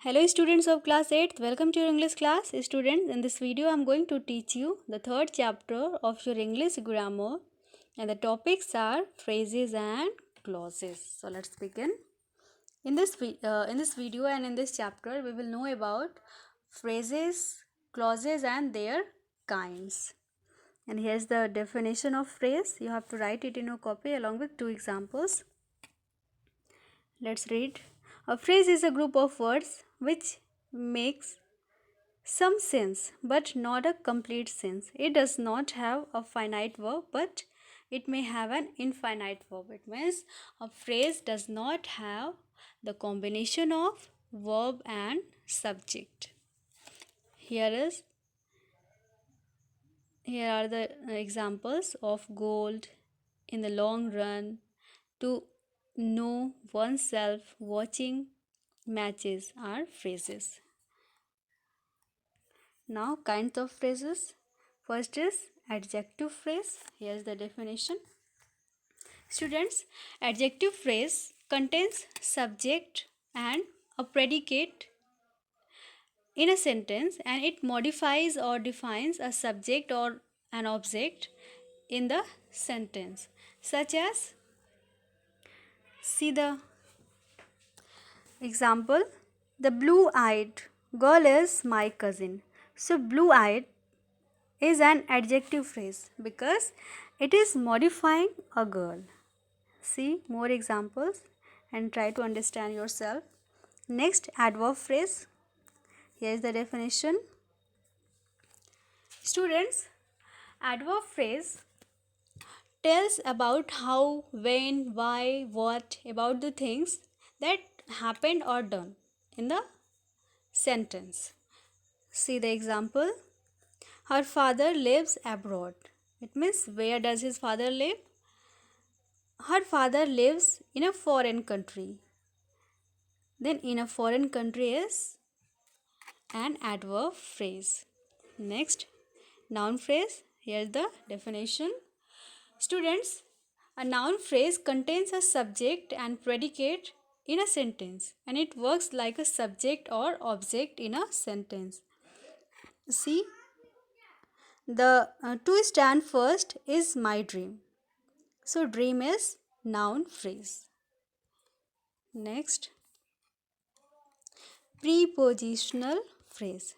Hello students of class 8th, welcome to your English class. Students, in this video I am going to teach you the third chapter of your English grammar and the topics are phrases and clauses. So let's begin. In this video and in this chapter we will know about phrases, clauses and their kinds. And here's the definition of phrase. You have to write it in your copy along with two examples. Let's read. A phrase is a group of words which makes some sense but not a complete sense. It does not have a finite verb but it may have an infinite verb. It means a phrase does not have the combination of verb and subject. Here are the examples of gold, in the long run, to know oneself, watching matches are phrases. Now, kinds of phrases. First is adjective phrase. Here's the definition. Students, adjective phrase contains subject and a predicate in a sentence and it modifies or defines a subject or an object in the sentence, such as, see the example, the blue-eyed girl is my cousin. So blue-eyed is an adjective phrase because it is modifying a girl. See more examples and try to understand yourself. Next, adverb phrase. Here is the definition. Students, adverb phrase tells about how, when, why, what, about the things that happened or done in the sentence. See the example. Her father lives abroad. It means where does his father live? Her father lives in a foreign country. Then in a foreign country is an adverb phrase. Next, noun phrase. Here's the definition. Students, a noun phrase contains a subject and predicate in a sentence and it works like a subject or object in a sentence. See, the to stand first is my dream. So dream is noun phrase. Next, prepositional phrase.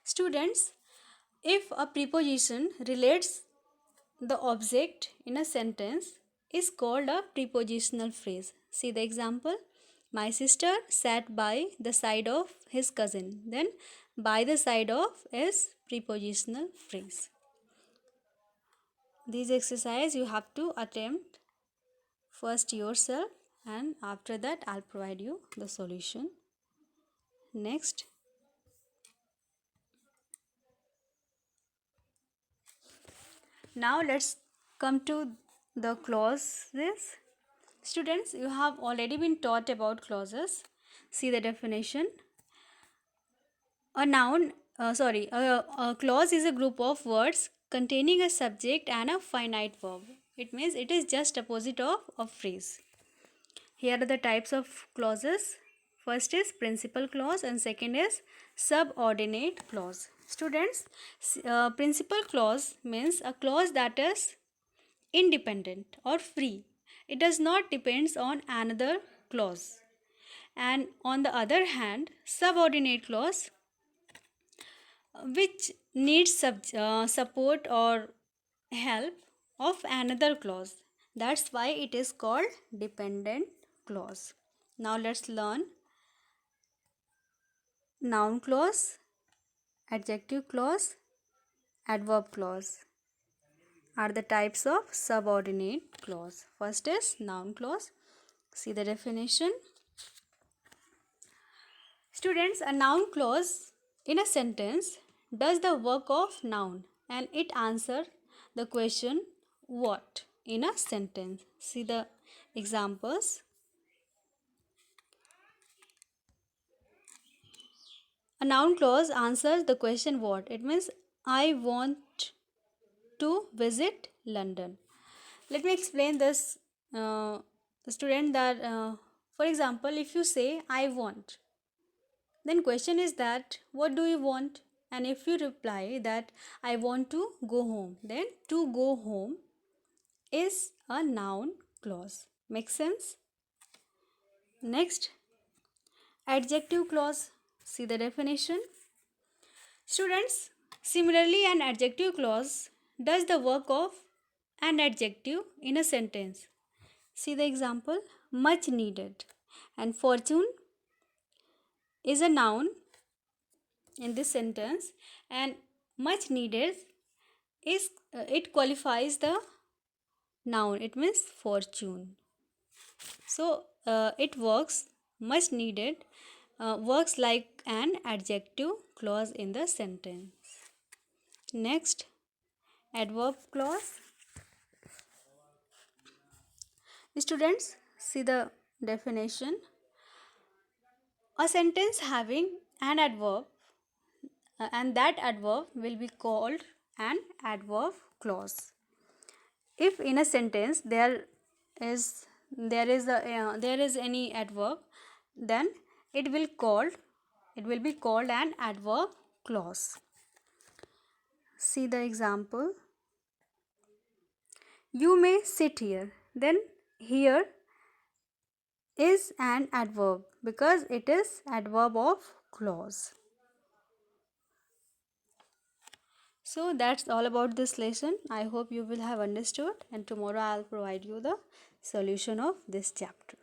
Students, if a preposition relates the object in a sentence is called a prepositional phrase. See the example. My sister sat by the side of his cousin. Then by the side of is prepositional phrase. These exercise you have to attempt first yourself and after that I'll provide you the solution. Next, now let's come to the clauses. Students, you have already been taught about clauses. See the definition. A noun, a clause is a group of words containing a subject and a finite verb. It means it is just opposite of a phrase. Here are the types of clauses. First is principal clause and second is subordinate clause. Students, principal clause means a clause that is independent or free. It does not depend on another clause. And on the other hand, subordinate clause which needs support or help of another clause. That's why it is called dependent clause. Now let's learn noun clause, adjective clause, adverb clause are the types of subordinate clause. First is noun clause. See the definition. Students, a noun clause in a sentence does the work of noun and it answers the question what in a sentence. See the examples. A noun clause answers the question what. It means I want to visit London. Let me explain this student that for example if you say I want, Then question is that what do you want? And if you reply that I want to go home, then to go home is a noun clause. Make sense? Next, adjective clause. See the definition. Students, similarly, an adjective clause does the work of an adjective in a sentence. See the example, much needed. And fortune is a noun in this sentence, and much needed is it qualifies the noun, it means fortune. So it works, much needed works like an adjective clause in the sentence. Next, adverb clause. Students, see the definition. A sentence having an adverb and that adverb will be called an adverb clause. If in a sentence is there is any adverb, then it will be called an adverb clause. See the example. You may sit here. Then here is an adverb because it is adverb of clause. So that's all about this lesson. I hope you will have understood, and tomorrow I'll provide you the solution of this chapter.